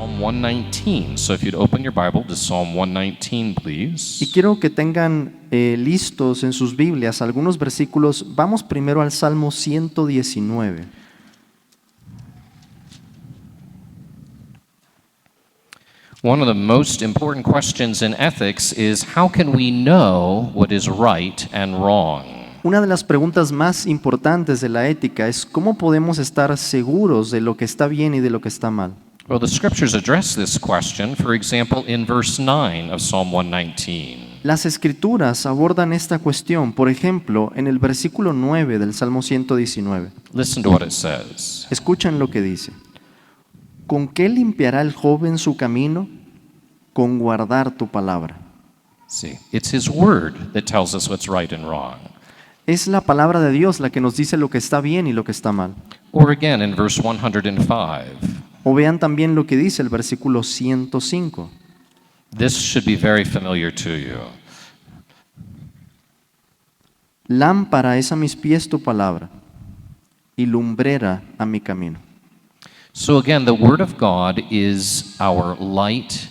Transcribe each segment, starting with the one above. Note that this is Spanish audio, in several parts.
Psalm 119. So if you'd open your Bible to Psalm 119, please. Y quiero que tengan listos en sus Biblias algunos versículos. Vamos primero al Salmo 119. One of the most important questions in ethics is how can we know what is right and wrong? Una de las preguntas más importantes de la ética es cómo podemos estar seguros de lo que está bien y de lo que está mal. Well, the scriptures address this question, for example, in verse 9 of Psalm 119. Las escrituras abordan esta cuestión, por ejemplo, en el versículo 9 del Salmo 119. Listen to what it says. Escuchen lo que dice. ¿Con qué limpiará el joven su camino? Con guardar tu palabra. See, it's his word that tells us what's right and wrong. Es la palabra de Dios la que nos dice lo que está bien y lo que está mal. Or again in verse 105. O vean también lo que dice el versículo 105. This should be very familiar to you. Lámpara es a mis pies tu palabra y lumbrera a mi camino. So again, the Word of God is our light,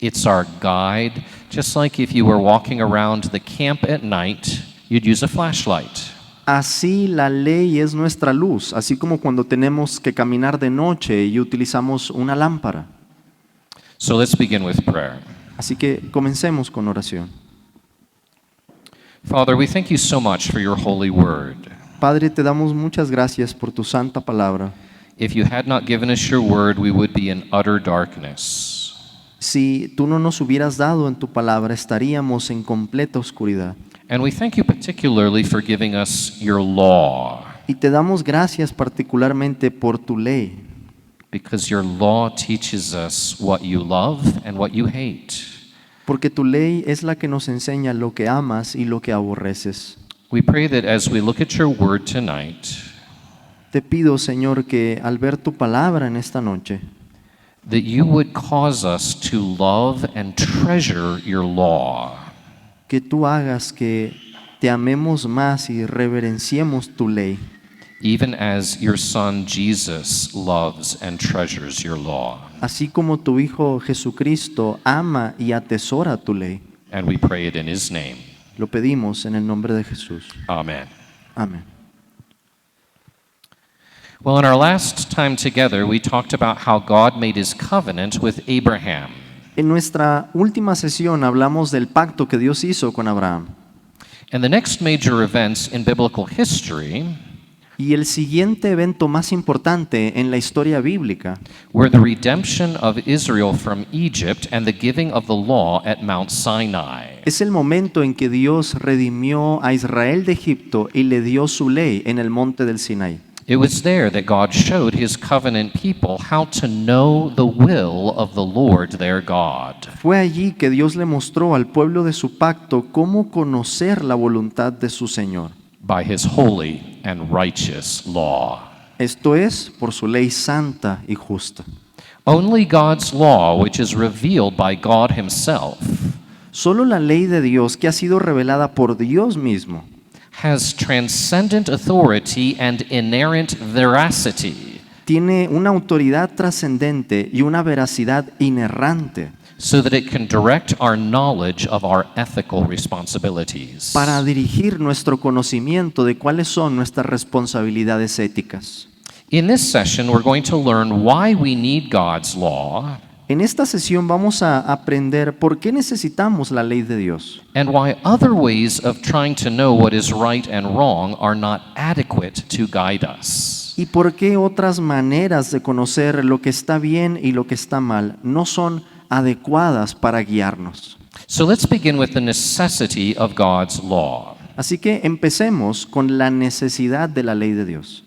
it's our guide, just like if you were walking around the camp at night, you'd use a flashlight. Así la ley es nuestra luz, así como cuando tenemos que caminar de noche y utilizamos una lámpara. So let's begin with prayer. Así que comencemos con oración. Father, we thank you so much for your holy word. Padre, te damos muchas gracias por tu santa palabra. If you had not given us your word, we would be in utter darkness. Si tú no nos hubieras dado en tu palabra, estaríamos en completa oscuridad. And we thank you particularly for giving us your law, Y te damos gracias particularmente por tu ley, because your law teaches us what you love and what you hate. porque tu ley es la que nos enseña lo que amas y lo que aborreces. We pray that as we look at your word tonight, Te pido, Señor, que al ver tu palabra en esta noche, that you would cause us to love and treasure your law, que tú hagas que te amemos más y reverenciemos tu ley, even as your Son Jesus loves and treasures your law. así como tu Hijo Jesucristo ama y atesora tu ley. And we pray it in his name. Lo pedimos en el nombre de Jesús. Amen. Amén. Well, in our last time together, we talked about how God made his covenant with Abraham. En nuestra última sesión hablamos del pacto que Dios hizo con Abraham. And the next major events in biblical history Y el siguiente evento más importante en la historia bíblica were the redemption of Israel from Egypt and the giving of the law at Mount Sinai. es el momento en que Dios redimió a Israel de Egipto y le dio su ley en el monte del Sinaí. It was there that God showed his covenant people how to know the will of the Lord their God. Fue allí que Dios le mostró al pueblo de su pacto cómo conocer la voluntad de su Señor. By his holy and righteous law. Esto es, por su ley santa y justa. Only God's law, which is revealed by God himself, Solo la ley de Dios que ha sido revelada por Dios mismo has transcendent authority and inerrant veracity, tiene una autoridad trascendente y una veracidad inerrante so that it can direct our knowledge of our ethical responsibilities. para dirigir nuestro conocimiento de cuáles son nuestras responsabilidades éticas. In this session, we're going to learn why we need God's law En esta sesión vamos a aprender por qué necesitamos la ley de Dios and why other ways of trying to know what is right and wrong are not adequate to guide us. y por qué otras maneras de conocer lo que está bien y lo que está mal no son adecuadas para guiarnos. So let's begin with the necessity of God's law. Así que empecemos con la necesidad de la ley de Dios.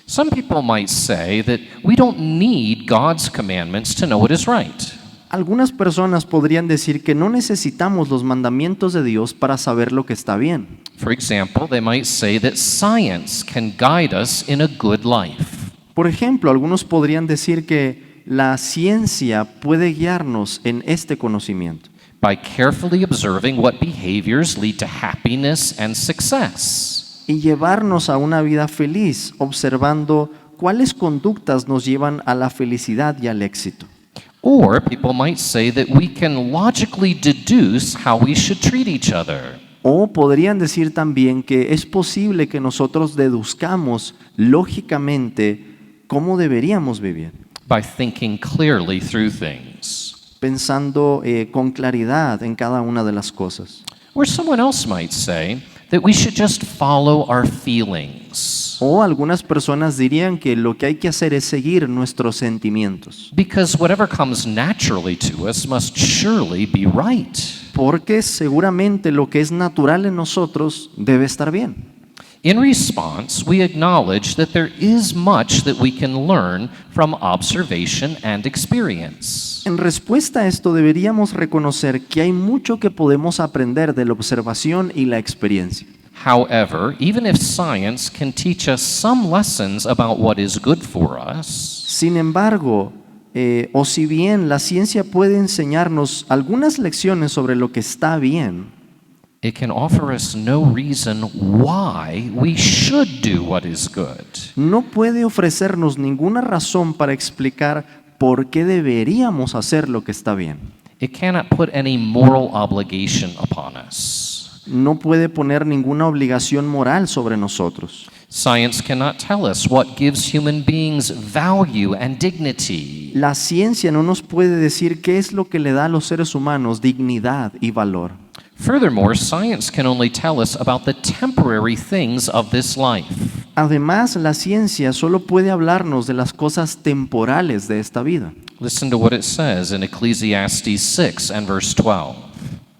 Some people might say that we don't need God's commandments to know what is right. Algunas personas podrían decir que no necesitamos los mandamientos de Dios para saber lo que está bien. For example, they might say that science can guide us in a good life. Por ejemplo, algunos podrían decir que la ciencia puede guiarnos en este conocimiento by carefully observing what behaviors lead to happiness and success. y llevarnos a una vida feliz observando cuáles conductas nos llevan a la felicidad y al éxito. Or people might say that we can logically deduce how we should treat each other. O podrían decir también que es posible que nosotros deduzcamos lógicamente cómo deberíamos vivir, By thinking clearly through things. pensando con claridad en cada una de las cosas. Or someone else might say that we should just follow our feelings. O algunas personas dirían que lo que hay que hacer es seguir nuestros sentimientos, Because whatever comes naturally to us must surely be right. porque seguramente lo que es natural en nosotros debe estar bien. In response, we acknowledge that there is much that we can learn from observation and experience. En respuesta a esto deberíamos reconocer que hay mucho que podemos aprender de la observación y la experiencia. However, even if science can teach us some lessons about what is good for us, Sin embargo, o si bien la ciencia puede enseñarnos algunas lecciones sobre lo que está bien, it can offer us no reason why we should do what is good. no puede ofrecernos ninguna razón para explicar por qué deberíamos hacer lo que está bien. It cannot put any moral obligation upon us. No puede poner ninguna obligación moral sobre nosotros. Science cannot tell us what gives human beings value and dignity. La ciencia no nos puede decir qué es lo que le da a los seres humanos dignidad y valor. Furthermore, science can only tell us about the temporary things of this life. Además, la ciencia solo puede hablarnos de las cosas temporales de esta vida. Listen to what it says in Ecclesiastes 6 and verse 12.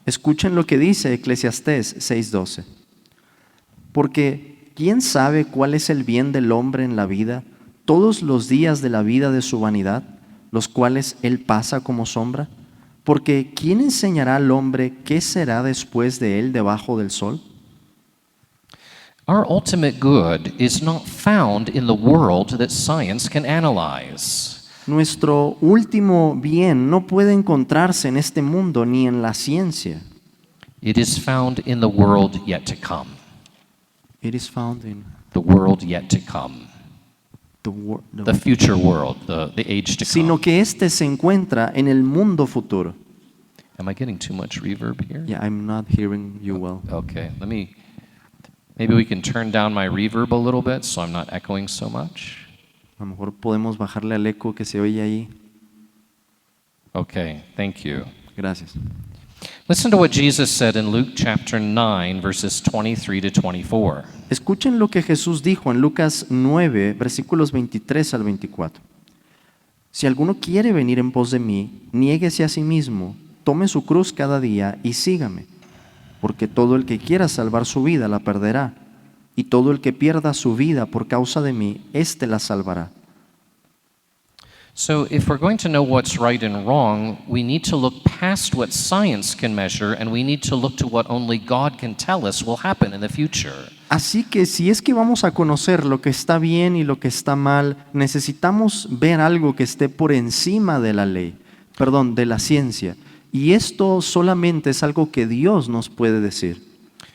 Escuchen lo que dice Eclesiastés 6:12. Porque ¿quién sabe cuál es el bien del hombre en la vida todos los días de la vida de su vanidad, los cuales él pasa como sombra? Porque ¿quién enseñará al hombre qué será después de él debajo del sol? Our ultimate good is not found in the world that science can analyze. Nuestro último bien no puede encontrarse en este mundo ni en la ciencia. It is found in the world yet to come. It is found in The world yet to come. the The future world, the age to sino come. que este se encuentra en el mundo futuro. Am I getting too much reverb here? Yeah, I'm not hearing you well. Okay, maybe we can turn down my reverb a little bit so I'm not echoing so much. A lo mejor podemos bajarle al eco que se oye ahí. Okay, thank you. Gracias. Listen to what Jesus said in Luke chapter 9, verses 23 to 24. Escuchen lo que Jesús dijo en Lucas 9, versículos 23 al 24. Si alguno quiere venir en pos de mí, niéguese a sí mismo, tome su cruz cada día y sígame. Porque todo el que quiera salvar su vida la perderá, y todo el que pierda su vida por causa de mí, éste la salvará. So, if we're going to know what's right and wrong, we need to look past what science can measure and we need to look to what only God can tell us will happen in the future. Así que si es que vamos a conocer lo que está bien y lo que está mal, necesitamos ver algo que esté por encima de la ley, de la ciencia. Y esto solamente es algo que Dios nos puede decir.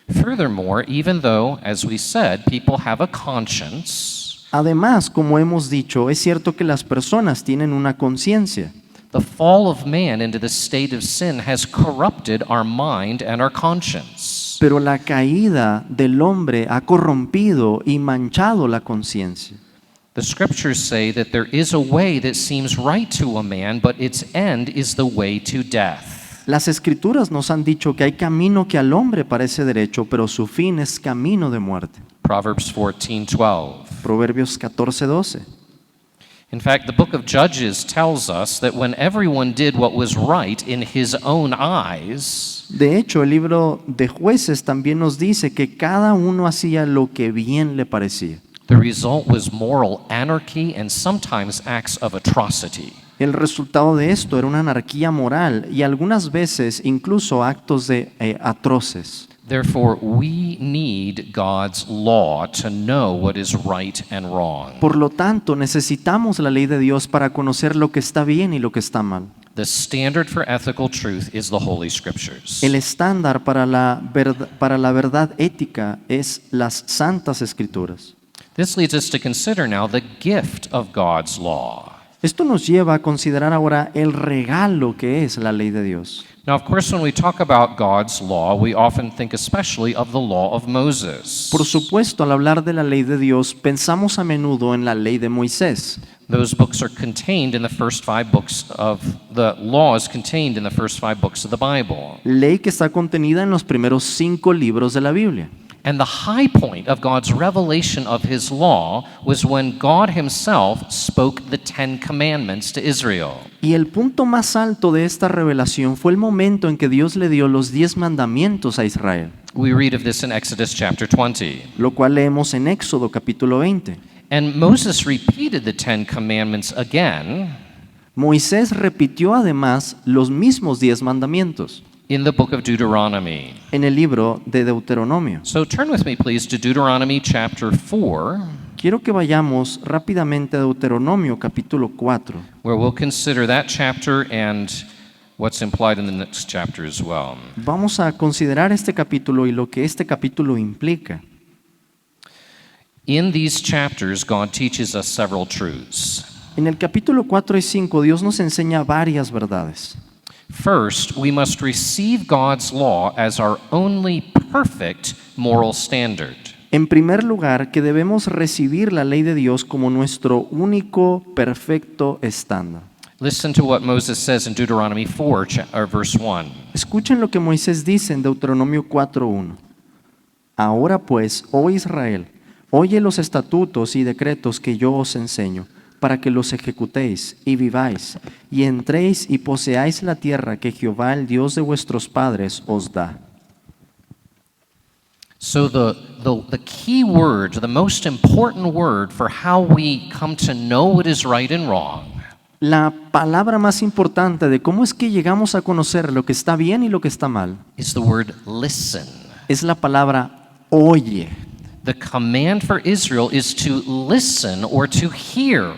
Furthermore, even though, as we said, people have a conscience, Además, como hemos dicho, es cierto que las personas tienen una conciencia. the fall of man into the state of sin has corrupted our mind and our conscience. Pero la caída del hombre ha corrompido y manchado la conciencia. The scriptures say that there is a way that seems right to a man, but its end is the way to death. Las escrituras nos han dicho que hay camino que al hombre parece derecho, pero su fin es camino de muerte. Proverbs 14:12. Proverbios 14:12. In fact, the book of Judges tells us that when everyone did what was right in his own eyes, De hecho, el libro de Jueces también nos dice que cada uno hacía lo que bien le parecía. the result was moral anarchy and sometimes acts of atrocity. El resultado de esto era una anarquía moral y algunas veces incluso actos de atroces. Therefore, we need God's law to know what is right and wrong. Por lo tanto, necesitamos la ley de Dios para conocer lo que está bien y lo que está mal. The standard for ethical truth is the Holy Scriptures. El estándar para la verdad ética es las santas escrituras. This leads us to consider now the gift of God's law. Esto nos lleva a considerar ahora el regalo que es la ley de Dios. Now, of course, when we talk about God's law, we often think especially of the law of Moses. Por supuesto, al hablar de la ley de Dios, pensamos a menudo en la ley de Moisés. Those books are contained in the first 5 books of the laws contained in the first 5 books of the Bible. Ley que está contenida en los primeros 5 libros de la Biblia. And the high point of God's revelation of his law was when God himself spoke the 10 commandments to Israel. Y el punto más alto de esta revelación fue el momento en que Dios le dio los 10 mandamientos a Israel, We read of this in Exodus chapter 20. lo cual leemos en Éxodo capítulo 20. And Moses repeated the 10 commandments again Moisés repitió además los mismos 10 mandamientos in the book of Deuteronomy. en el libro de Deuteronomio. So turn with me, please, to Deuteronomy chapter 4, Quiero que vayamos rápidamente a Deuteronomio capítulo 4, where we'll consider that chapter and what's implied in the next chapter as well. Vamos a considerar este capítulo y lo que este capítulo implica. In these chapters, God teaches us several truths. En el capítulo 4 y 5 Dios nos enseña varias verdades. First, we must receive God's law as our only perfect moral standard. En primer lugar, que debemos recibir la ley de Dios como nuestro único perfecto estándar. Listen to what Moses says in Deuteronomy 4, verse 1. Escuchen lo que Moisés dice en Deuteronomio 4:1. Ahora pues, oh Israel, oye los estatutos y decretos que yo os enseño, para que los ejecutéis y viváis, y entréis y poseáis la tierra que Jehová, el Dios de vuestros padres, os da. So the key word, the most important word for how we come to know what is right and wrong, La palabra más importante de cómo es que llegamos a conocer lo que está bien y lo que está mal is the word listen. es la palabra oye. The command for Israel is to listen or to hear.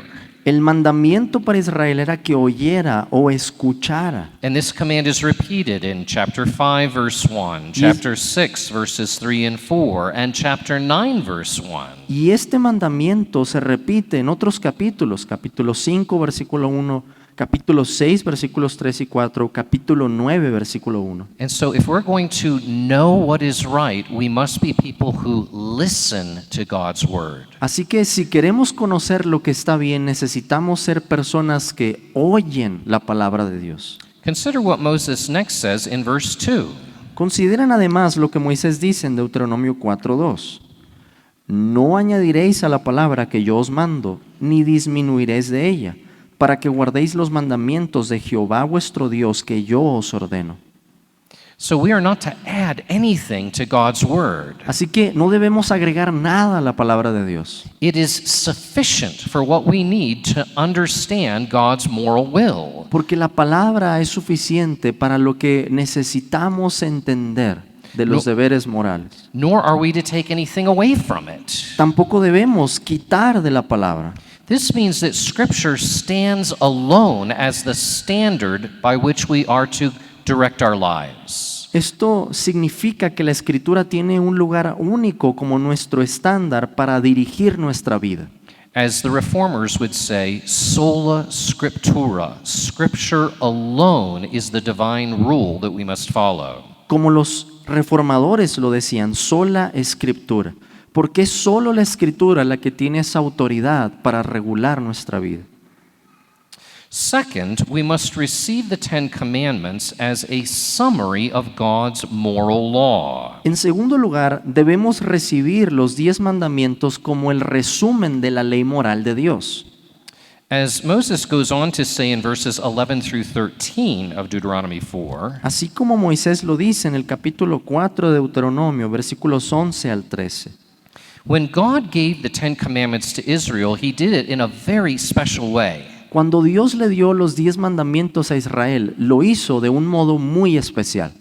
El mandamiento para Israel era que oyera o escuchara. And this command is repeated in chapter 5, verse 1, chapter 6, verses 3 and 4, and chapter 9, verse 1. Y este mandamiento se repite en otros capítulos, capítulo 5, versículo 1, capítulo 6, versículos 3 y 4, capítulo 9, versículo 1. And so if we're going to know what is right, we must be people who listen to God's word. Así que si queremos conocer lo que está bien, necesitamos ser personas que oyen la palabra de Dios. Consider what Moses next says in verse 2. Consideren además lo que Moisés dice en Deuteronomio 4:2. No añadiréis a la palabra que yo os mando, ni disminuiréis de ella, para que guardéis los mandamientos de Jehová vuestro Dios que yo os ordeno. So we are not to add anything to God's word. Así que no debemos agregar nada a la palabra de Dios. It is sufficient for what we need to understand God's moral will. Porque la palabra es suficiente para lo que necesitamos entender de los deberes morales. Nor are we to take anything away from it. Tampoco debemos quitar de la palabra. This means that Scripture stands alone as the standard by which we are to direct our lives. Esto significa que la Escritura tiene un lugar único como nuestro estándar para dirigir nuestra vida. As the Reformers would say, sola scriptura. Scripture alone is the divine rule that we must follow. Como los reformadores lo decían, sola Escritura. Porque es solo la Escritura la que tiene esa autoridad para regular nuestra vida. Second, we must receive the 10 Commandments as a summary of God's moral law. En segundo lugar, debemos recibir los 10 mandamientos como el resumen de la ley moral de Dios. As Moses goes on to say in verses 11 through 13 of Deuteronomy 4, Así como Moisés lo dice en el capítulo 4 de Deuteronomio, versículos 11 al 13. when God gave the 10 Commandments to Israel, he did it in a very special way. Cuando Dios le dio los 10 mandamientos a Israel, lo hizo de un modo muy especial.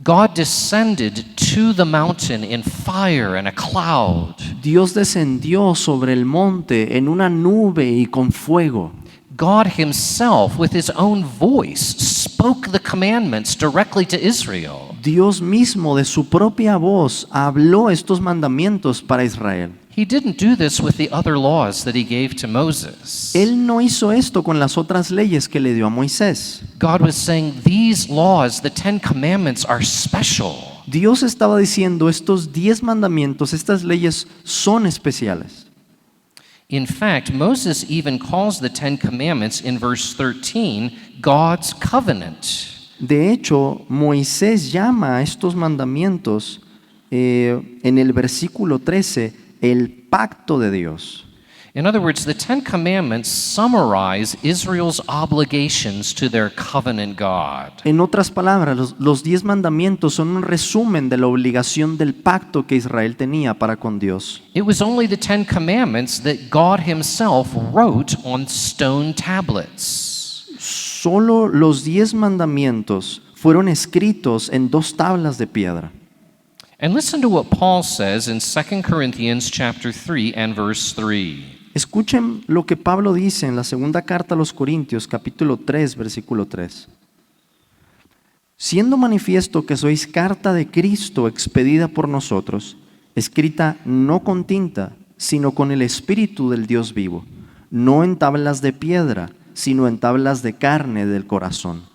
God descended to the mountain in fire and a cloud. Dios descendió sobre el monte en una nube y con fuego. God himself, with his own voice, spoke the commandments directly to Israel. Dios mismo de su propia voz habló estos mandamientos para Israel. He didn't do this with the other laws that he gave to Moses. Él no hizo esto con las otras leyes que le dio a Moisés. God was saying these laws, the 10 commandments, are special. Dios estaba diciendo, estos 10 mandamientos, estas leyes son especiales. In fact, Moses even calls the 10 commandments in verse 13 God's covenant. De hecho, Moisés llama a estos mandamientos en el versículo 13 el pacto de Dios. In other words, the 10 commandments summarize Israel's obligations to their covenant God. En otras palabras, los 10 mandamientos son un resumen de la obligación del pacto que Israel tenía para con Dios. It was only the 10 commandments that God himself wrote on stone tablets. Solo los 10 mandamientos fueron escritos en 2 tablas de piedra. And listen to what Paul says in 2 Corinthians chapter 3 and verse 3. Escuchen lo que Pablo dice en la segunda carta a los Corintios, capítulo 3, versículo 3. Siendo manifiesto que sois carta de Cristo expedida por nosotros, escrita no con tinta, sino con el Espíritu del Dios vivo, no en tablas de piedra, sino en tablas de carne del corazón.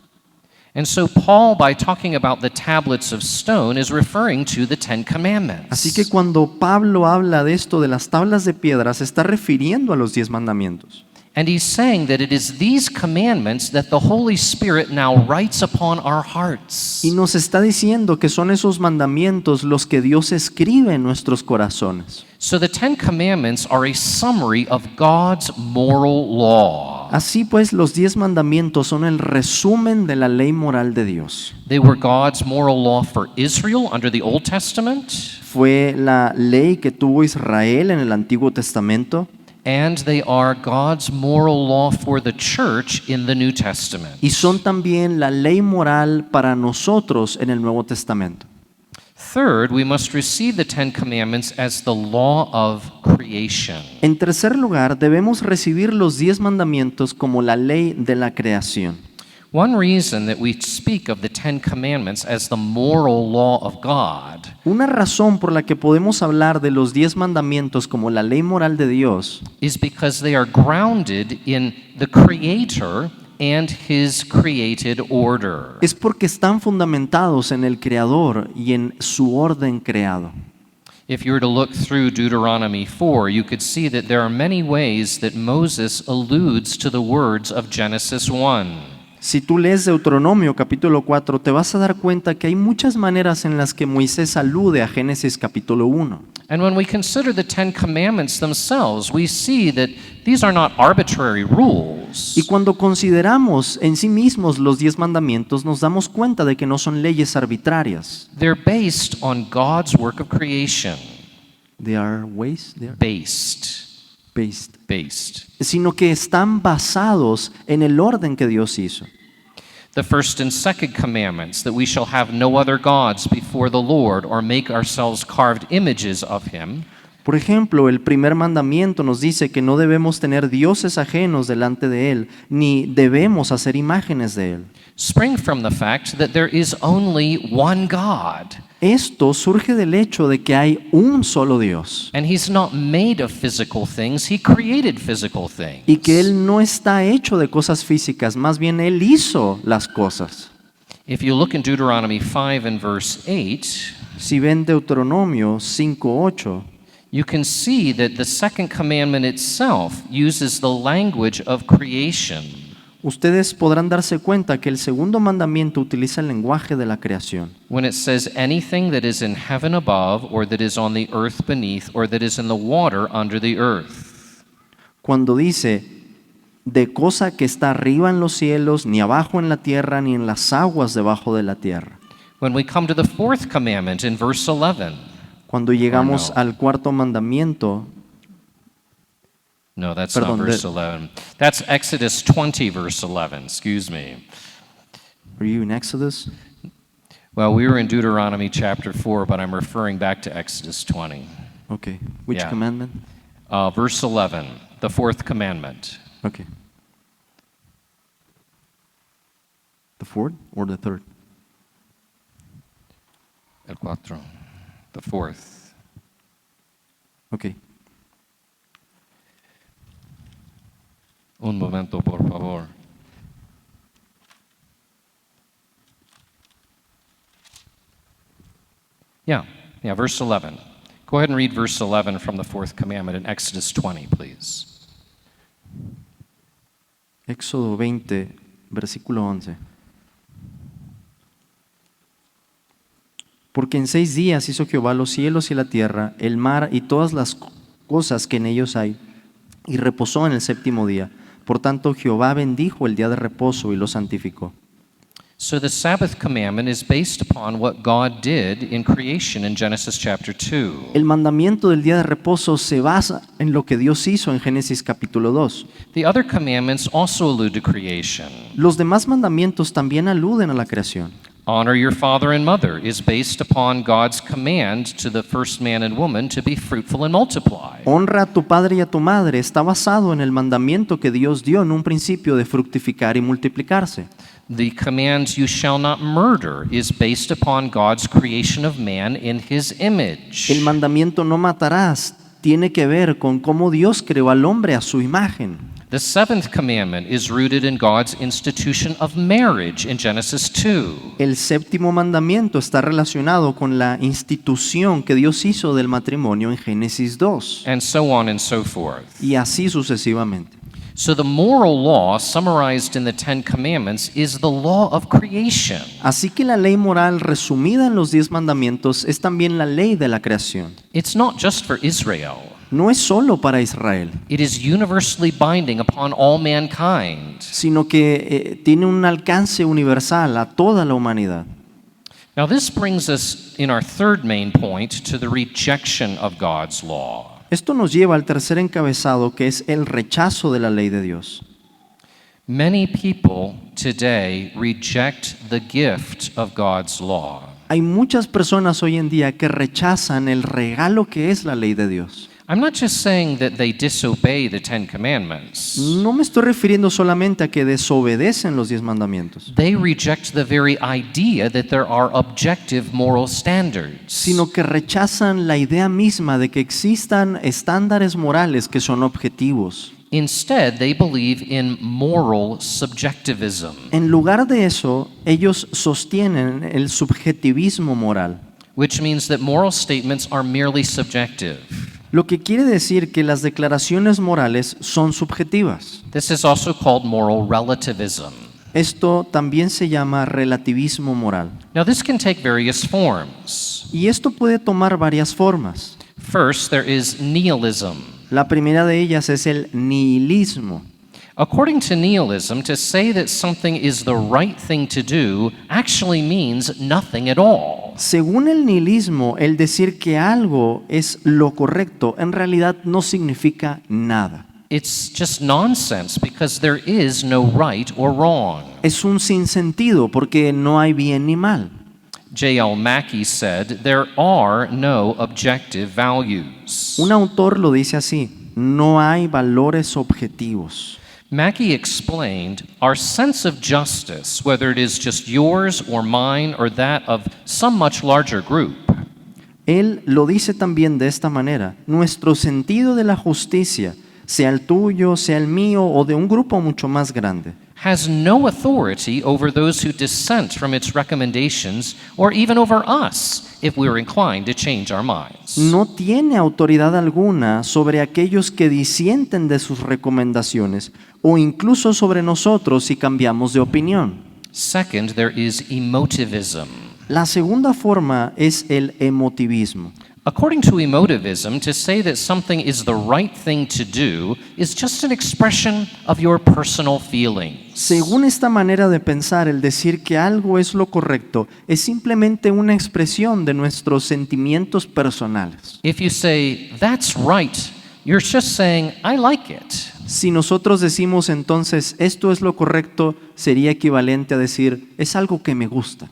And so Paul, by talking about the tablets of stone, is referring to the 10 commandments. Así que cuando Pablo habla de esto de las tablas de piedra, se está refiriendo a los 10 mandamientos. And he's saying that it is these commandments that the Holy Spirit now writes upon our hearts. Y nos está diciendo que son esos mandamientos los que Dios escribe en nuestros corazones. So the 10 commandments are a summary of God's moral law. Así pues, los 10 mandamientos son el resumen de la ley moral de Dios. They were God's moral law for Israel under the Old Testament, Fue la ley que tuvo Israel en el Antiguo Testamento and they are God's moral law for the church in the New Testament. y son también la ley moral para nosotros en el Nuevo Testamento. Third, we must receive the 10 commandments as the law of creation. En tercer lugar, debemos recibir los 10 mandamientos como la ley de la creación. One reason that we speak of the 10 commandments as the moral law of God Una razón por la que podemos hablar de los 10 mandamientos como la ley moral de Dios is because they are grounded in the Creator and His created order. es porque están fundamentados en el Creador y en su orden creado. If you were to look through Deuteronomy 4, you could see that there are many ways that Moses alludes to the words of Genesis 1. Si tú lees Deuteronomio capítulo 4, te vas a dar cuenta que hay muchas maneras en las que Moisés alude a Génesis capítulo 1. And when we consider the 10 commandments themselves, we see that these are not arbitrary rules. Y cuando consideramos en sí mismos los 10 mandamientos, nos damos cuenta de que no son leyes arbitrarias. They're based on God's work of creation. They are ways, they are Based. sino que están basados en el orden que Dios hizo. The first and second commandments, that we shall have no other gods before the Lord or make ourselves carved images of Him. Por ejemplo, el primer mandamiento nos dice que no debemos tener dioses ajenos delante de Él, ni debemos hacer imágenes de Él. Spring from the fact that there is only one God. Esto surge del hecho de que hay un solo Dios And He's not made of physical things, He created physical things. y que Él no está hecho de cosas físicas, más bien Él hizo las cosas. If you look in Deuteronomy 5 and verse 8, Si ven Deuteronomio 5:8, you can see that the second commandment itself uses the language of creation. ustedes podrán darse cuenta que el segundo mandamiento utiliza el lenguaje de la creación. When it says anything that is in heaven above, or that is on the earth beneath, or that is in the water under the earth. Cuando dice, de cosa que está arriba en los cielos, ni abajo en la tierra, ni en las aguas debajo de la tierra. When we come to the fourth commandment in verse 11, Cuando llegamos Oh, no. al cuarto mandamiento, no, that's Perdón, not verse 11. That's Exodus 20, verse 11, excuse me. are you in Exodus? Well, we were in Deuteronomy chapter 4, but I'm referring back to Exodus 20. Okay. Which Yeah. commandment? Verse 11, the fourth commandment. Okay. The fourth or the third? El cuatro, the fourth. Okay. Un momento, por favor. Yeah, verse 11. Go ahead and read verse 11 from the fourth commandment in Exodus 20, please. Éxodo 20, versículo 11. Porque en 6 días hizo Jehová los cielos y la tierra, el mar y todas las cosas que en ellos hay, y reposó en el séptimo día. Por tanto, Jehová bendijo el día de reposo y lo santificó. So the Sabbath commandment is based upon what God did in creation in Genesis chapter 2. El mandamiento del día de reposo se basa en lo que Dios hizo en Génesis capítulo 2. The other commandments also allude to creation. Los demás mandamientos también aluden a la creación. Honor your father and mother is based upon God's command to the first man and woman to be fruitful and multiply. Honra a tu padre y a tu madre está basado en el mandamiento que Dios dio en un principio de fructificar y multiplicarse. The command, you shall not murder, is based upon God's creation of man in his image. El mandamiento no matarás tiene que ver con cómo Dios creó al hombre a su imagen. The seventh commandment is rooted in God's institution of marriage in Genesis 2. El séptimo mandamiento está relacionado con la institución que Dios hizo del matrimonio en Génesis 2. And so on and so forth. Y así sucesivamente. So the moral law summarized in the Ten Commandments is the law of creation. Así que la ley moral resumida en los 10 mandamientos es también la ley de la creación. It's not just for Israel. No es solo para Israel, It is universally binding upon all mankind. sino que tiene un alcance universal a toda la humanidad. Now this brings us in our third main point to the rejection of God's law. Esto nos lleva al tercer encabezado, que es el rechazo de la ley de Dios. Many people today reject the gift of God's law. Hay muchas personas hoy en día que rechazan el regalo que es la ley de Dios. I'm not just saying that they disobey the Ten Commandments. No me estoy refiriendo solamente a que desobedecen los 10 mandamientos, They reject the very idea that there are objective moral standards. sino que rechazan la idea misma de que existan estándares morales que son objetivos. Instead, they believe in moral subjectivism. En lugar de eso, ellos sostienen el subjetivismo moral, Which means that moral statements are merely subjective. lo que quiere decir que las declaraciones morales son subjetivas. This is also called moral relativism. Esto también se llama relativismo moral. Now, this can take various forms. Y esto puede tomar varias formas. First, there is nihilism. La primera de ellas es el nihilismo. According to nihilism, to say that something is the right thing to do actually means nothing at all. Según el nihilismo, el decir que algo es lo correcto en realidad no significa nada. It's just nonsense because there is no right or wrong. Es un sinsentido porque no hay bien ni mal. J.L. Mackie said, there are no objective values. Un autor lo dice así: no hay valores objetivos. Mackie explained, our sense of justice, whether it is just yours or mine or that of some much larger group, Él lo dice también de esta manera: nuestro sentido de la justicia, sea el tuyo, sea el mío o de un grupo mucho más grande, has no authority over those who dissent from its recommendations or even over us if we're inclined to change our minds. no tiene autoridad alguna sobre aquellos que disienten de sus recomendaciones o incluso sobre nosotros si cambiamos de opinión. Second, there is emotivism. La segunda forma es el emotivismo. According to emotivism, to say that something is the right thing to do is just an expression of your personal feelings. Según esta manera de pensar, el decir que algo es lo correcto es simplemente una expresión de nuestros sentimientos personales. If you say, that's right, you're just saying, I like it. Si nosotros decimos entonces esto es lo correcto, sería equivalente a decir es algo que me gusta.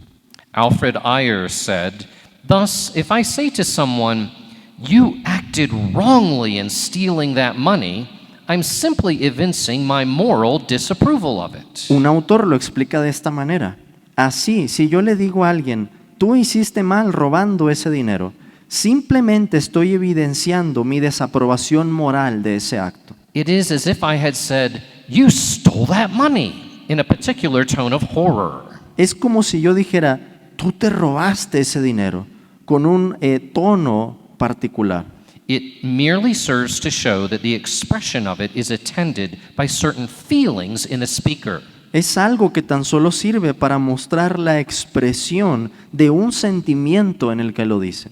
Alfred Ayer said, thus, if I say to someone, you acted wrongly in stealing that money, I'm simply evincing my moral disapproval of it. Un autor lo explica de esta manera: así, si yo le digo a alguien, tú hiciste mal robando ese dinero, simplemente estoy evidenciando mi desaprobación moral de ese acto. It is as if I had said, "You stole that money," in a particular tone of horror. Es como si yo dijera, tú te robaste ese dinero, con un tono particular. It merely serves to show that the expression of it is attended by certain feelings in the speaker. Es algo que tan solo sirve para mostrar la expresión de un sentimiento en el que lo dice.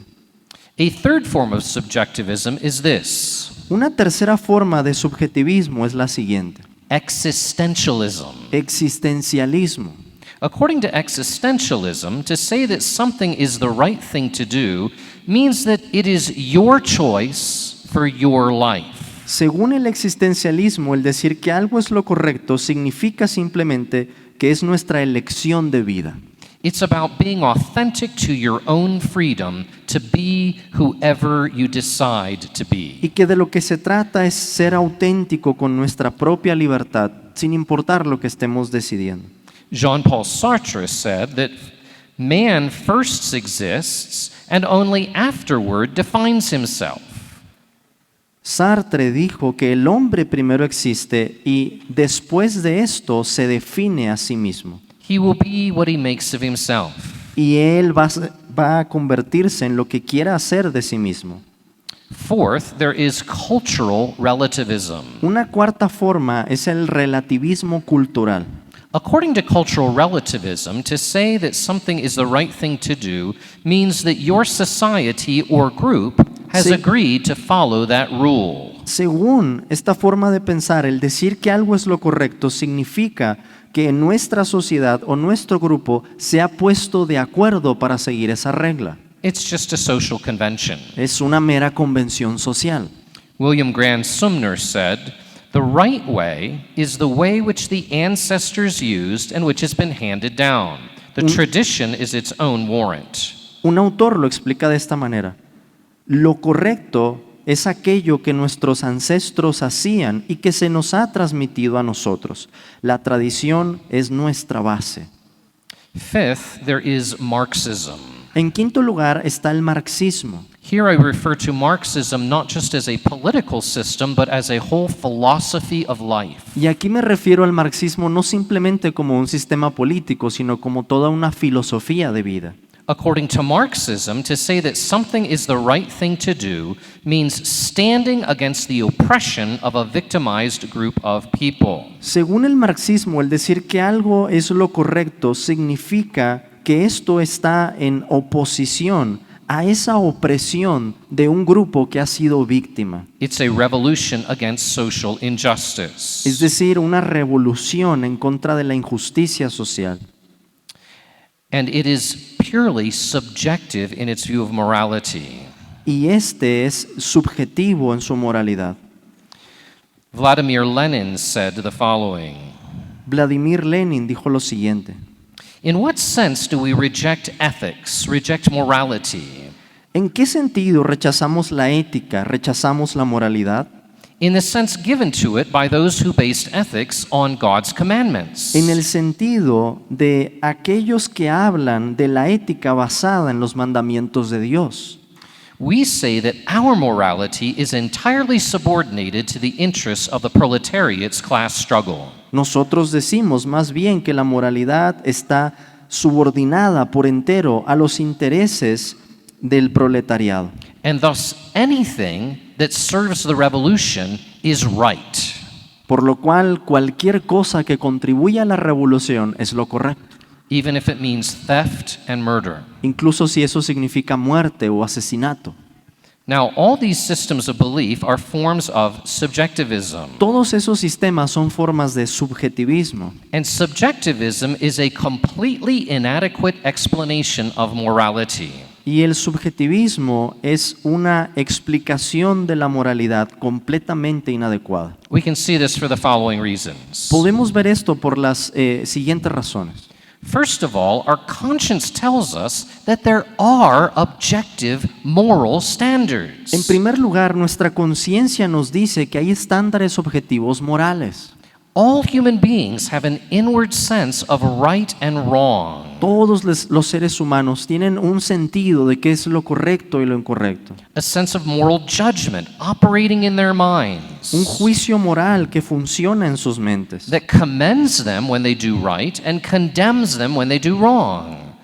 A third form of subjectivism is this: Una tercera forma de subjetivismo es la siguiente: existentialism. existencialismo. According to existentialism, to say that something is the right thing to do means that it is your choice for your life. Según el existencialismo, el decir que algo es lo correcto significa simplemente que es nuestra elección de vida. It's about being authentic to your own freedom to be whoever you decide to Y be. que de lo que se trata es ser auténtico con nuestra propia libertad, sin importar lo que estemos decidiendo. Jean-Paul Sartre said that man first exists and only afterward defines himself. Sartre dijo que el hombre primero existe y después de esto se define a sí mismo. He will be what he makes of himself. Y él va a convertirse en lo que quiera hacer de sí mismo. Fourth, there is cultural relativism. Una cuarta forma es el relativismo cultural. According to cultural relativism, to say that something is the right thing to do means that your society or group has Sí. agreed to follow that rule. Según esta forma de pensar, el decir que algo es lo correcto significa que nuestra sociedad o nuestro grupo se ha puesto de acuerdo para seguir esa regla. It's just a social convention. Es una mera convención social. William Grant Sumner said, "The right way is the way which the ancestors used and which has been handed down. The tradition is its own warrant." Un autor lo explica de esta manera: lo correcto es aquello que nuestros ancestros hacían y que se nos ha transmitido a nosotros. La tradición es nuestra base. Fifth, there is Marxism. En quinto lugar está el marxismo. Here I refer to Marxism not just as a political system, but as a whole philosophy of life. Y aquí me refiero al marxismo no simplemente como un sistema político, sino como toda una filosofía de vida. According to Marxism, to say that something is the right thing to do means standing against the oppression of a victimized group of people. Según el marxismo, el decir que algo es lo correcto significa que esto está en oposición a esa opresión de un grupo que ha sido víctima. It's a revolution against social injustice. Es decir, una revolución en contra de la injusticia social. And it is purely subjective in its view of morality. Y este es subjetivo en su moralidad. Vladimir Lenin said the following: Vladimir Lenin dijo lo siguiente: "In what sense do we reject ethics, reject morality? ¿en qué sentido rechazamos la ética, rechazamos la moralidad? In the sense given to it by those who based ethics on God's commandments. En el sentido de aquellos que hablan de la ética basada en los mandamientos de Dios. We say that our morality is entirely subordinated to the interests of the proletariat's class struggle. Nosotros decimos más bien que la moralidad está subordinada por entero a los intereses del proletariado. And thus, anything that serves the revolution is right. Por lo cual, cualquier cosa que contribuya a la revolución es lo correcto, Even if it means theft and murder. incluso si eso significa muerte o asesinato. Now, all these systems of belief are forms of subjectivism. Todos esos sistemas son formas de subjetivismo. And subjectivism is a completely inadequate explanation of morality. Y el subjetivismo es una explicación de la moralidad completamente inadecuada. We can see this for the following reasons. Podemos ver esto por las siguientes razones. First of all, our conscience tells us that there are objective moral standards. En primer lugar, nuestra conciencia nos dice que hay estándares objetivos morales. All human beings have an inward sense of right and wrong, Todos los seres humanos tienen un sentido de qué es lo correcto y lo incorrecto. a sense of moral judgment operating in their minds Un juicio moral que funciona en sus mentes, that commends them when they do right and condemns them when they do wrong.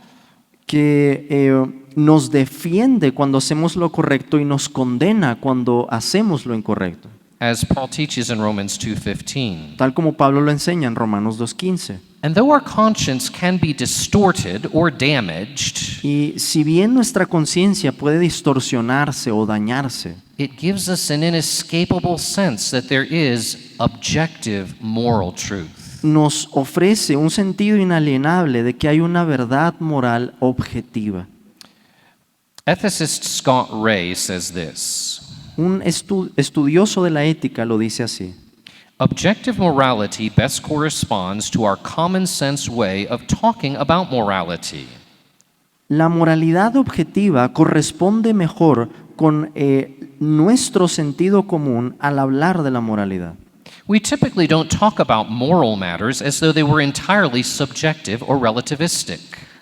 que nos defiende cuando hacemos lo correcto y nos condena cuando hacemos lo incorrecto. As Paul teaches in Romans 2:15. Tal como Pablo lo enseña en Romanos 2:15. And though our conscience can be distorted or damaged, Y si bien nuestra conciencia puede distorsionarse o dañarse, it gives us an inescapable sense that there is objective moral truth. nos ofrece un sentido inalienable de que hay una verdad moral objetiva. Ethicist Scott Ray says this: Un estudioso de la ética lo dice así. objective morality best corresponds to our common sense way of talking about morality. La moralidad objetiva corresponde mejor con nuestro sentido común al hablar de la moralidad. We typically don't talk about moral matters as though they were entirely subjective or relativistic.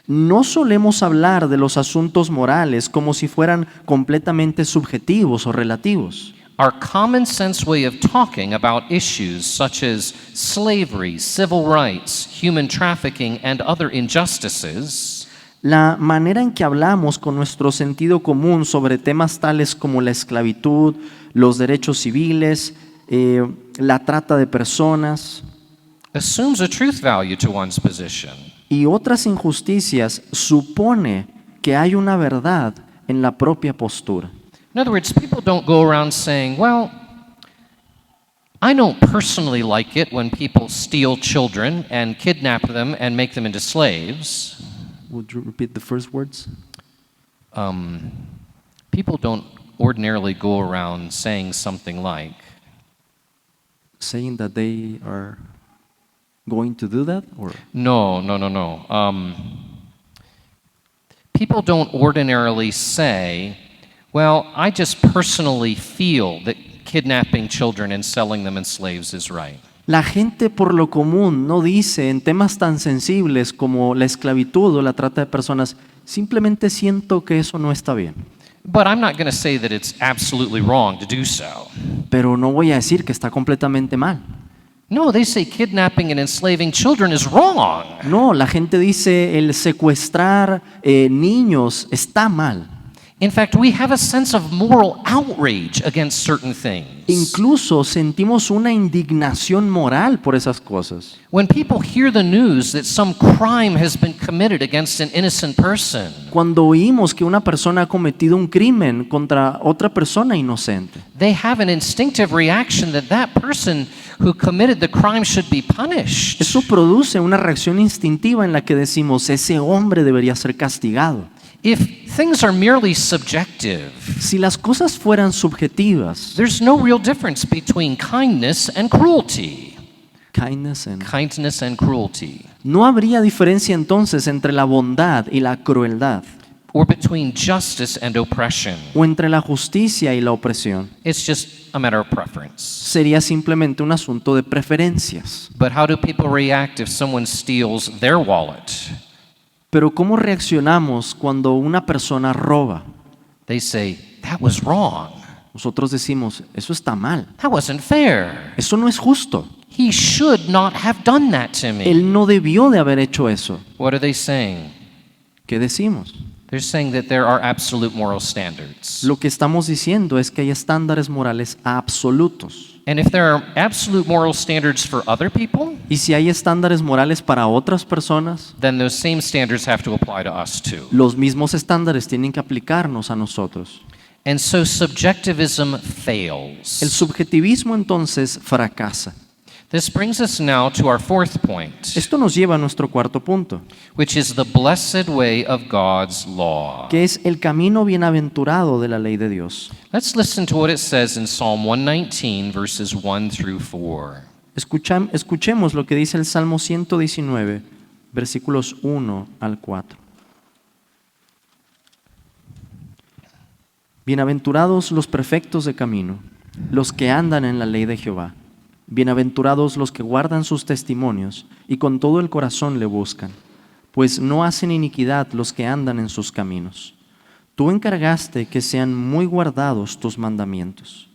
No solemos hablar de los asuntos morales como si fueran completamente subjetivos o relativos. Our common sense way of talking about issues such as slavery, civil rights, human trafficking, and other injustices La manera en que hablamos con nuestro sentido común sobre temas tales como la esclavitud, los derechos civiles, la trata de personas assumes a truth value to one's position. y otras injusticias supone que hay una verdad en la propia postura. In other words, people don't go around saying, well, I don't personally like it when people steal children and kidnap them and make them into slaves. Would you repeat the first words? People don't ordinarily go around saying something like, Saying that they are going to do that, or no. People don't ordinarily say, well, I just personally feel that kidnapping children and selling them as slaves is right. la gente por lo común no dice en temas tan sensibles como la esclavitud o la trata de personas, simplemente siento que eso no está bien. But I'm not going to say that it's absolutely wrong to do so. Pero no voy a decir que está completamente mal. No, they say kidnapping and enslaving children is wrong. No, la gente dice el secuestrar niños está mal. In fact, we have a sense of moral outrage against certain things. Incluso sentimos una indignación moral por esas cosas. When people hear the news that some crime has been committed against an innocent person, Cuando oímos que una persona ha cometido un crimen contra otra persona inocente, they have an instinctive reaction that that person who committed the crime should be punished. eso produce una reacción instintiva en la que decimos, ese hombre debería ser castigado. If things are merely subjective, Si las cosas fueran subjetivas, there's no real difference between kindness and cruelty. Kindness and cruelty. no habría diferencia entonces entre la bondad y la crueldad, Or between justice and oppression. o entre la justicia y la opresión. It's just a matter of preference. Sería simplemente un asunto de preferencias. But how do people react if someone steals their wallet? Pero ¿cómo reaccionamos cuando una persona roba? They say, that was wrong. Nosotros decimos, eso está mal, That wasn't fair. eso no es justo. He should not have done that to me. Él no debió de haber hecho eso. What are they saying? ¿Qué decimos? They're saying that there are absolute moral standards. Lo que estamos diciendo es que hay estándares morales absolutos. And if there are absolute moral standards for other people, Y si hay estándares morales para otras personas, then those same standards have to apply to us too. los mismos estándares tienen que aplicarnos a nosotros. And so subjectivism El fails. subjetivismo entonces fracasa. This brings us now to our fourth point, Esto nos lleva a nuestro cuarto punto, which is the blessed way of God's law. que es el camino bienaventurado de la ley de Dios. Let's listen to what it says in Psalm 119, verses 1 through 4. Escuchemos lo que dice el Salmo 119, versículos 1 al 4. Bienaventurados los perfectos de camino, los que andan en la ley de Jehová. Bienaventurados los que guardan sus testimonios y con todo el corazón le buscan, pues no hacen iniquidad los que andan en sus caminos. Tú encargaste que sean muy guardados tus mandamientos.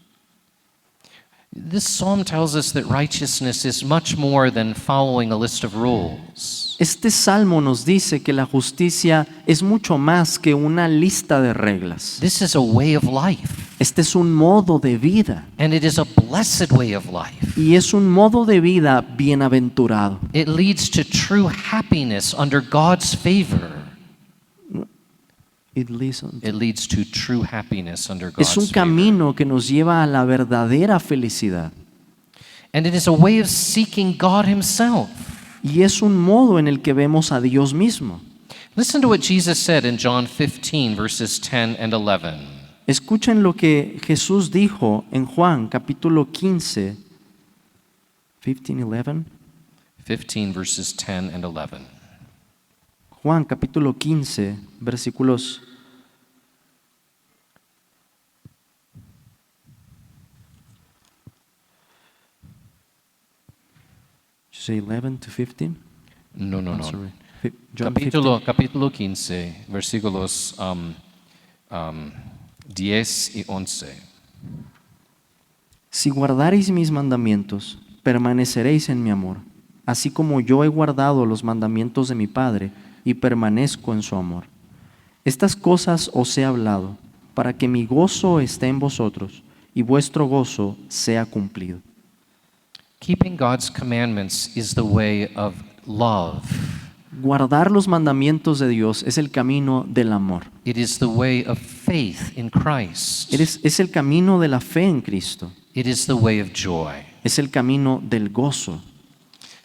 This psalm tells us that righteousness is much more than following a list of rules. Este salmo nos dice que la justicia es mucho más que una lista de reglas. This is a way of life, Este es un modo de vida and it is a blessed way of life. y es un modo de vida bienaventurado. It leads to true happiness under God's favor. It leads on- It leads to true happiness under God's Es un favor. camino que nos lleva a la verdadera felicidad And it is a way of seeking God himself. y es un modo en el que vemos a Dios mismo. Listen to what Jesus said in John 15, verses 10 and 11. Escuchen lo que Jesús dijo en Juan capítulo 15, 11. 15, verses 10 and 11. Juan capítulo 15, versículos 11 to 15. No, no, I'm no. sorry. John 15. Capítulo 15, versículos 10 y 11. Si guardareis mis mandamientos, permaneceréis en mi amor, así como yo he guardado los mandamientos de mi Padre y permanezco en su amor. Estas cosas os he hablado, para que mi gozo esté en vosotros y vuestro gozo sea cumplido. Keeping God's commandments is the way of love. Guardar los mandamientos de Dios es el camino del amor. It is the way of faith in Christ. Es el camino de la fe en Cristo. It is the way of joy. Es el camino del gozo.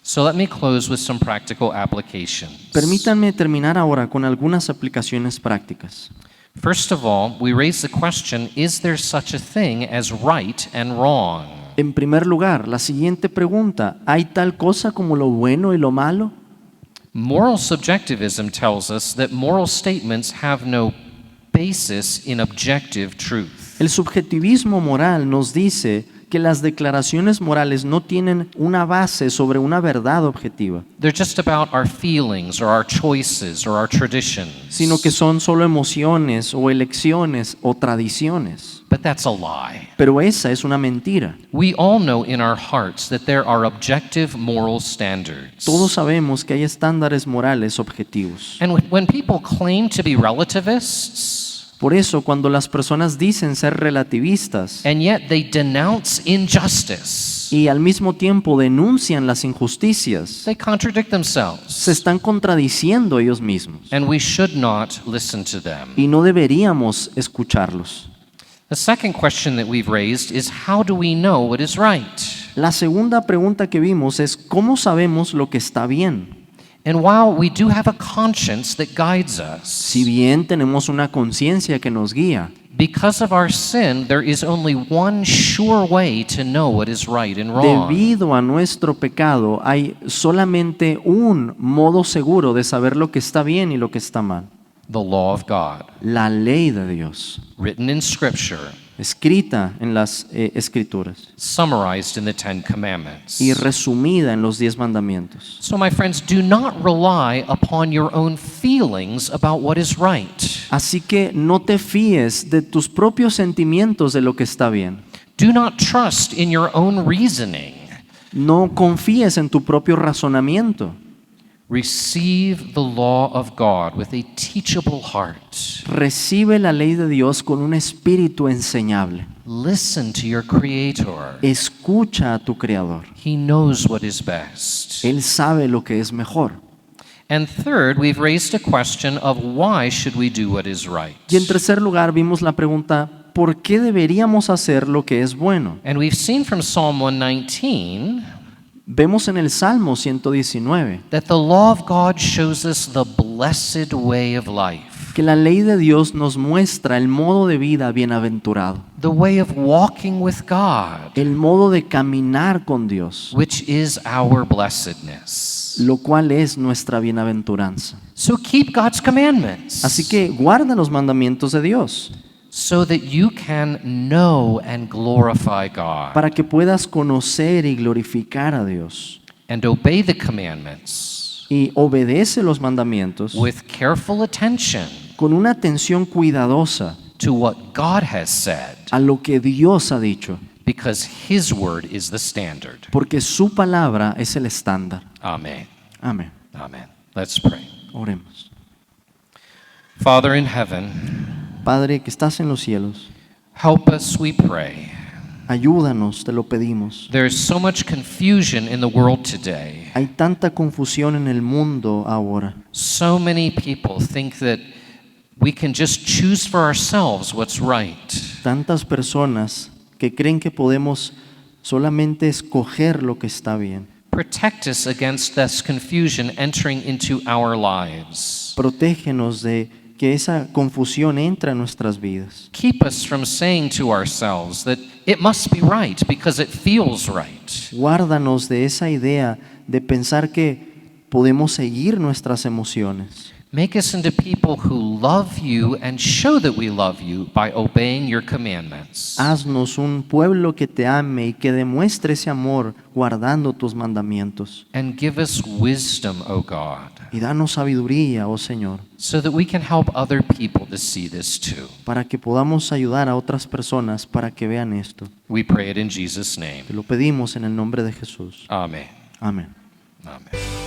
So let me close with some practical applications. Permítanme terminar ahora con algunas aplicaciones prácticas. First of all, we raise the question, is there such a thing as right and wrong? En primer lugar, la siguiente pregunta, ¿hay tal cosa como lo bueno y lo malo? Moral subjectivism tells us that moral statements have no basis in objective truth. El subjetivismo moral nos dice que las declaraciones morales no tienen una base sobre una verdad objetiva, They're just about our feelings or our choices or our traditions. sino que son solo emociones o elecciones o tradiciones. But that's a lie. Pero esa es una mentira. We all know in our hearts that there are objective moral standards. Todos sabemos que hay estándares morales objetivos. And when people claim to be relativists, Por eso, cuando las personas dicen ser relativistas and yet they denounce injustice, y al mismo tiempo denuncian las injusticias, they contradict se themselves. están contradiciendo ellos mismos And we should not listen to them. y no deberíamos escucharlos. The second question that we've raised is, how do we know what is right? La segunda pregunta que vimos es ¿cómo sabemos lo que está bien? And while we do have a conscience that guides us, Si bien tenemos una conciencia que nos guía, because of our sin, there is only one sure way to know what is right and wrong. debido a nuestro pecado hay solamente un modo seguro de saber lo que está bien y lo que está mal. The law of God, La ley de Dios, written in Scripture, escrita en las escrituras summarized in the Ten Commandments. y resumida en los 10 mandamientos. So, my friends, do not rely upon your own feelings about what is right. Así que no te fíes de tus propios sentimientos de lo que está bien. Do not trust in your own reasoning. No confíes en tu propio razonamiento. Receive the law of God with a teachable heart. Recibe la ley de Dios con un espíritu enseñable. Listen to your Creator. Escucha a tu Creador. He knows what is best. Él sabe lo que es mejor. And third, we've raised a question of why should we do what is right? Y en tercer lugar vimos la pregunta, ¿por qué deberíamos hacer lo que es bueno? And we've seen from Psalm 119 Vemos en el Salmo 119 that the law of God shows us the blessed way of life, que la ley de Dios nos muestra el modo de vida bienaventurado, the way of walking with God, el modo de caminar con Dios, which is our blessedness. lo cual es nuestra bienaventuranza. So keep God's commandments. Así que guarda los mandamientos de Dios. so that you can know and glorify God para que puedas conocer y glorificar a Dios. and obey the commandments Y obedece los mandamientos with careful attention con una atención cuidadosa to what God has said, a lo que Dios ha dicho, because His word is the standard. porque su palabra es el estándar. Amen. Amén. Amen. Let's pray. Oremos. Father in heaven, Padre que estás en los cielos, help us, we pray. ayúdanos, te lo pedimos. There is so much confusion in the world today. Hay tanta confusión en el mundo ahora. So many people think that we can just choose for ourselves what's right. Tantas personas que creen que podemos solamente escoger lo que está bien. Protect us against this confusion entering into our lives. Protégenos de que esa confusión entre en nuestras vidas. Keep us from saying to ourselves that it must be right because it feels right. Guárdanos de esa idea de pensar que podemos seguir nuestras emociones. Make us into people who love you and show that we love you by obeying your commandments. Haznos un pueblo que te ame y que demuestre ese amor guardando tus mandamientos. And give us wisdom, O God, Y danos sabiduría, oh Señor, so that we can help other people to see this too. para que podamos ayudar a otras personas para que vean esto. We pray it in Jesus' name. Te lo pedimos en el nombre de Jesús. Amen. Amén. Amen.